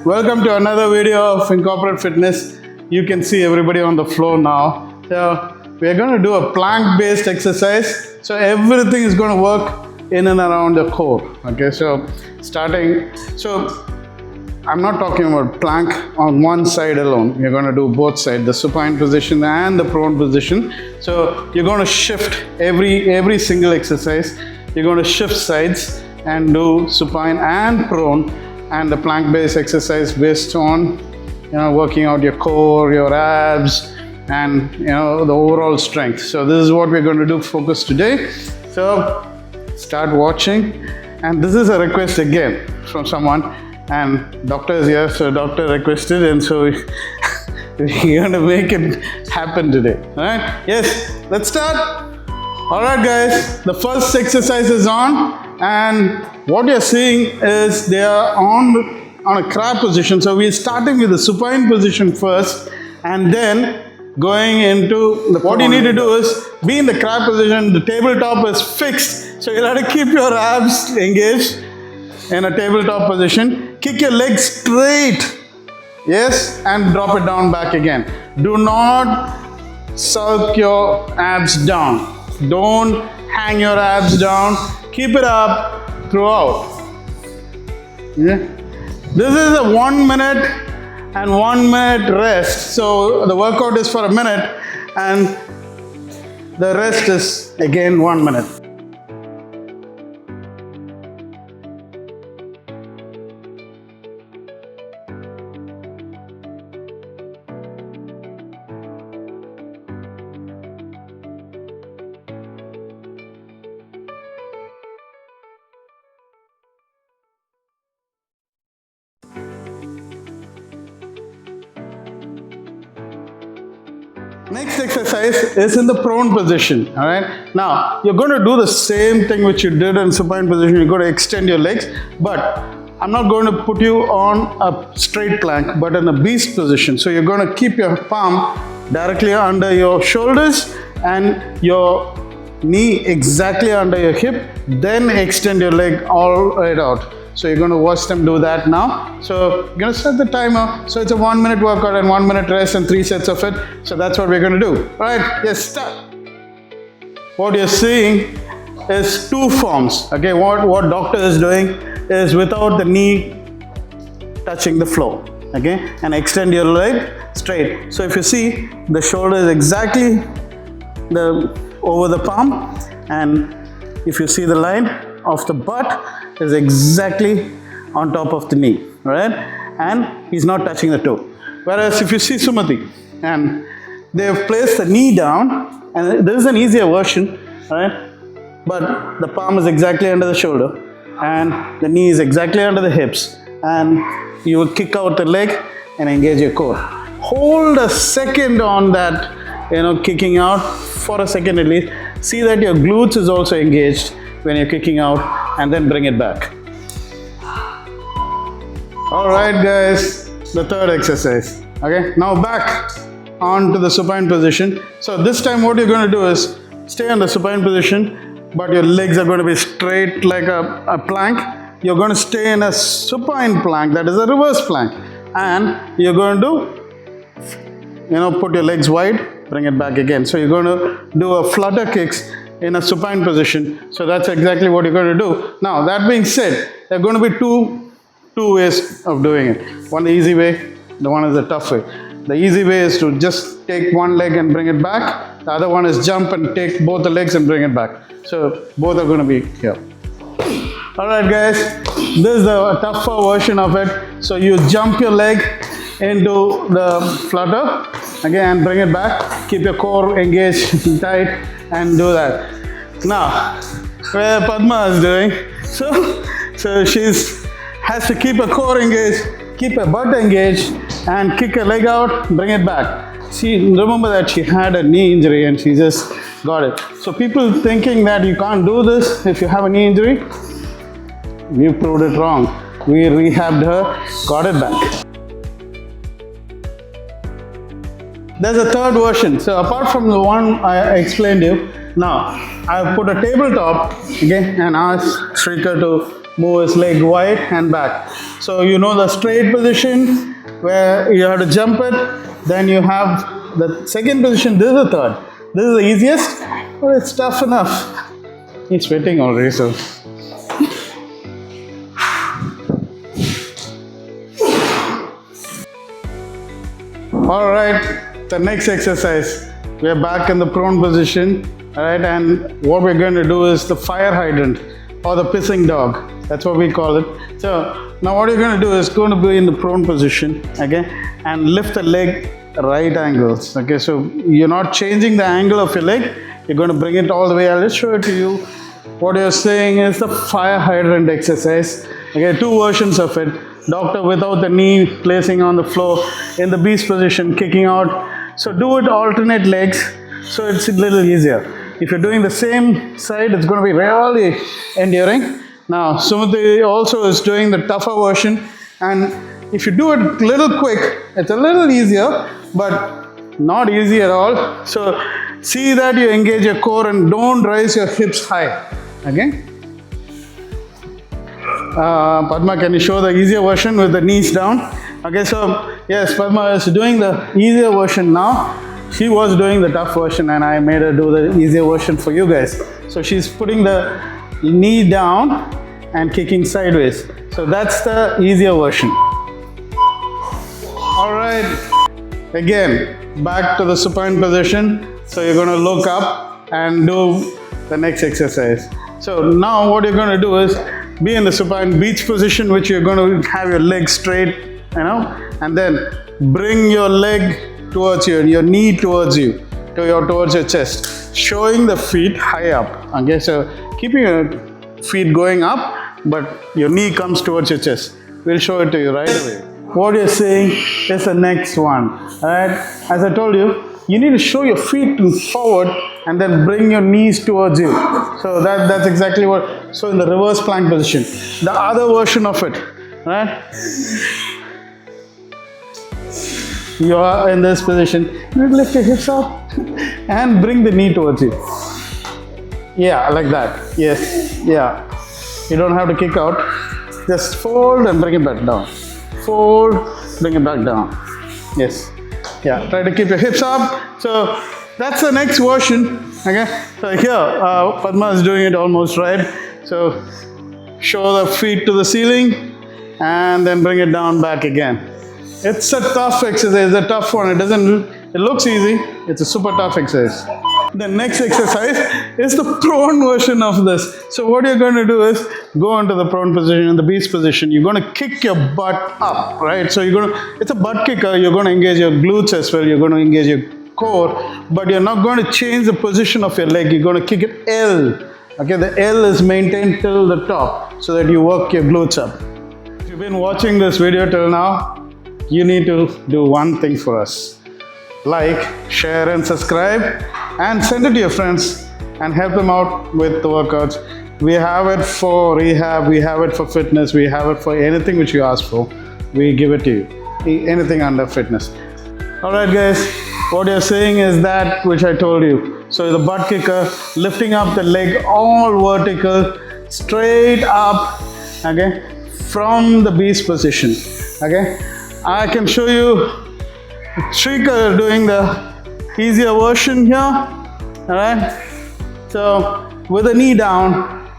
welcome to another video of Incorporate Fitness. You can see everybody on the floor now. So we are going to do a plank based exercise. So everything is going to work in and around the core. Okay, so I'm not talking about plank on one side alone. You're going to do both sides, the supine position and the prone position. So you're going to shift every single exercise. You're going to shift sides and do supine and prone, and the plank based exercise based on working out your core, your abs, and the overall strength. So this is what we're going to do focus today. So start watching, and this is a request again from someone, and doctor is here, so doctor requested, and so we're going to make it happen today. All right, yes, let's start. All right guys, the first exercise is on, and what you're seeing is they are on a crab position. So we're starting with the supine position first, and then going into the what you need to do is be in the crab position. The tabletop is fixed, so you'll have to keep your abs engaged in a tabletop position. Kick your legs straight, yes, and drop it down back again. Do not sulk your abs down. Don't hang your abs down. Keep it up throughout. Yeah. This is a 1 minute and 1 minute rest. So the workout is for a minute, and the rest is again 1 minute. Next exercise is in the prone position. All right. Now you're going to do the same thing which you did in supine position. You're going to extend your legs, but I'm not going to put you on a straight plank, but in a beast position. So you're going to keep your palm directly under your shoulders and your knee exactly under your hip. Then extend your leg all right out. So you're going to watch them do that now. So you're going to set the timer. So it's a 1 minute workout and 1 minute rest and 3 sets of it. So that's what we're going to do. All right, yes, start. What you're seeing is two forms. Okay, what doctor is doing is without the knee touching the floor. Okay, and extend your leg straight. So if you see, the shoulder is exactly over the palm, and if you see the line of the butt is exactly on top of the knee, right? And he's not touching the toe. Whereas if you see Sumati, and they have placed the knee down, and this is an easier version, right? But the palm is exactly under the shoulder, and the knee is exactly under the hips, and you will kick out the leg and engage your core. Hold a second on that, kicking out for a second at least. See that your glutes is also engaged when you're kicking out, and then bring it back. All right guys, the third exercise. Okay, now back onto the supine position. So this time what you're going to do is stay in the supine position, but your legs are going to be straight like a plank. You're going to stay in a supine plank, that is a reverse plank, and you're going to put your legs wide, bring it back again. So you're going to do a flutter kicks in a supine position. So that's exactly what you're going to do. Now that being said, there are going to be two ways of doing it. One the easy way, the one is the tough way. The easy way is to just take one leg and bring it back. The other one is jump and take both the legs and bring it back. So both are going to be here. Alright guys, this is the tougher version of it. So you jump your leg into the flutter again and bring it back. Keep your core engaged tight and do that. Now, where Padma is doing, so she's has to keep her core engaged, keep her butt engaged, and kick her leg out, bring it back. Remember that she had a knee injury and she just got it. So people thinking that you can't do this if you have a knee injury, we proved it wrong. We rehabbed her, got it back. There's a third version. So apart from the one I explained to you, now I've put a tabletop, okay, and asked Shrika to move his leg wide and back. So you know the straight position where you have to jump it. Then you have the second position. This is the third. This is the easiest, but it's tough enough. He's sweating already, so. All right, the next exercise. We are back in the prone position, all right, and what we're going to do is the fire hydrant or the pissing dog. That's what we call it. So now what you're going to do is going to be in the prone position, okay, and lift the leg right angles. Okay, so you're not changing the angle of your leg. You're going to bring it all the way. I'll just show it to you. What you're saying is the fire hydrant exercise. Okay, two versions of it. Doctor without the knee placing on the floor in the beast position, kicking out. So do it alternate legs, so it's a little easier. If you're doing the same side, it's going to be really enduring. Now, Sumati also is doing the tougher version, and if you do it a little quick, it's a little easier, but not easy at all. So see that you engage your core and don't raise your hips high. Okay? Padma, can you show the easier version with the knees down? Okay, so yes, Padma is doing the easier version now. She was doing the tough version and I made her do the easier version for you guys. So she's putting the knee down and kicking sideways. So that's the easier version. All right, again, back to the supine position. So you're going to look up and do the next exercise. So now what you're going to do is be in the supine beach position, which you're going to have your legs straight, you know, and then bring your leg towards you and your knee towards you, towards your chest, showing the feet high up. Okay, so keeping your feet going up, but your knee comes towards your chest. We'll show it to you right away. What you're seeing is the next one. Alright, as I told you, you need to show your feet forward and then bring your knees towards you. So that's exactly what. So in the reverse plank position, the other version of it, right? You are in this position. You lift your hips up and bring the knee towards you. Yeah, like that. Yes. Yeah. You don't have to kick out. Just fold and bring it back down. Fold, bring it back down. Yes. Yeah. Try to keep your hips up. So that's the next version. Okay. So here, Padma is doing it almost right. So show the feet to the ceiling and then bring it down back again. It's a tough exercise, a tough one. It looks easy. It's a super tough exercise. The next exercise is the prone version of this. So what you're going to do is go into the prone position, in the beast position. You're going to kick your butt up, right? So it's a butt kicker. You're going to engage your glutes as well. You're going to engage your core, but you're not going to change the position of your leg. You're going to kick it L. Okay, the L is maintained till the top so that you work your glutes up. If you've been watching this video till now, you need to do one thing for us. Like, share and subscribe and send it to your friends and help them out with the workouts. We have it for rehab, we have it for fitness, we have it for anything which you ask for. We give it to you, anything under fitness. Alright guys, what you're saying is that which I told you. So the butt kicker, lifting up the leg all vertical, straight up, okay, from the beast position, okay. I can show you Shrika doing the easier version here. Alright. So with the knee down,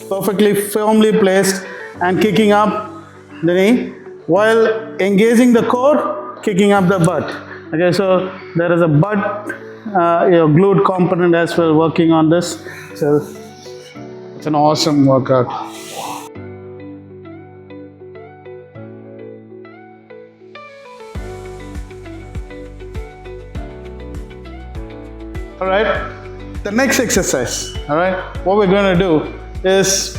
perfectly firmly placed and kicking up the knee while engaging the core, kicking up the butt. Okay, so there is a butt your glute component as well working on this. So it's an awesome workout. Alright, the next exercise, alright, what we're going to do is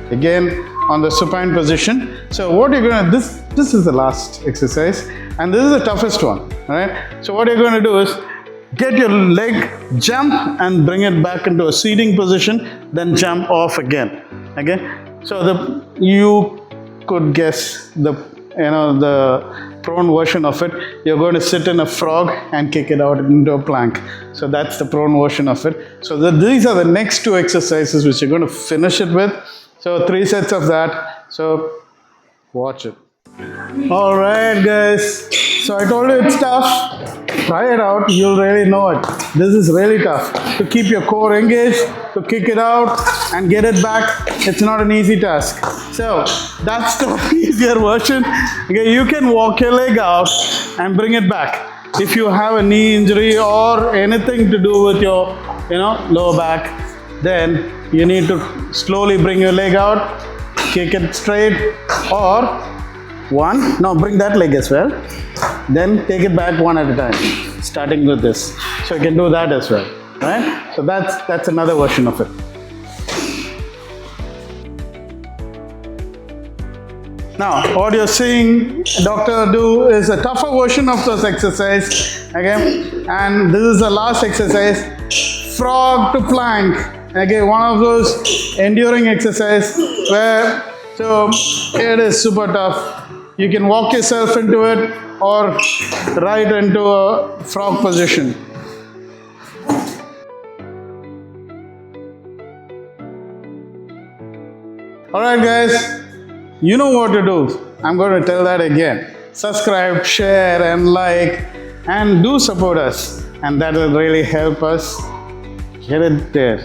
again on the supine position. So what you're going to, this is the last exercise and this is the toughest one, alright. So what you're going to do is get your leg, jump and bring it back into a seating position, then jump off again, okay. So you could guess the prone version of it. You're going to sit in a frog and kick it out into a plank. So that's the prone version of it. So these are the next two exercises which you're going to finish it with. So 3 sets of that. So watch it. All right, guys. So I told you it's tough. Try it out. You'll really know it. This is really tough. To keep your core engaged, to kick it out and get it back, it's not an easy task. So that's the easier version. Okay, you can walk your leg out and bring it back. If you have a knee injury or anything to do with your, lower back, then you need to slowly bring your leg out, kick it straight, or now bring that leg as well, then take it back one at a time, starting with this. So you can do that as well, right? So that's another version of it. Now, what you're seeing doctor do is a tougher version of this exercise, okay? And this is the last exercise, frog to plank. Okay, one of those enduring exercise where, so it is super tough. You can walk yourself into it or right into a frog position. Alright guys, you know what to do. I'm going to tell that again. Subscribe, share and like, and do support us. And that will really help us get it there.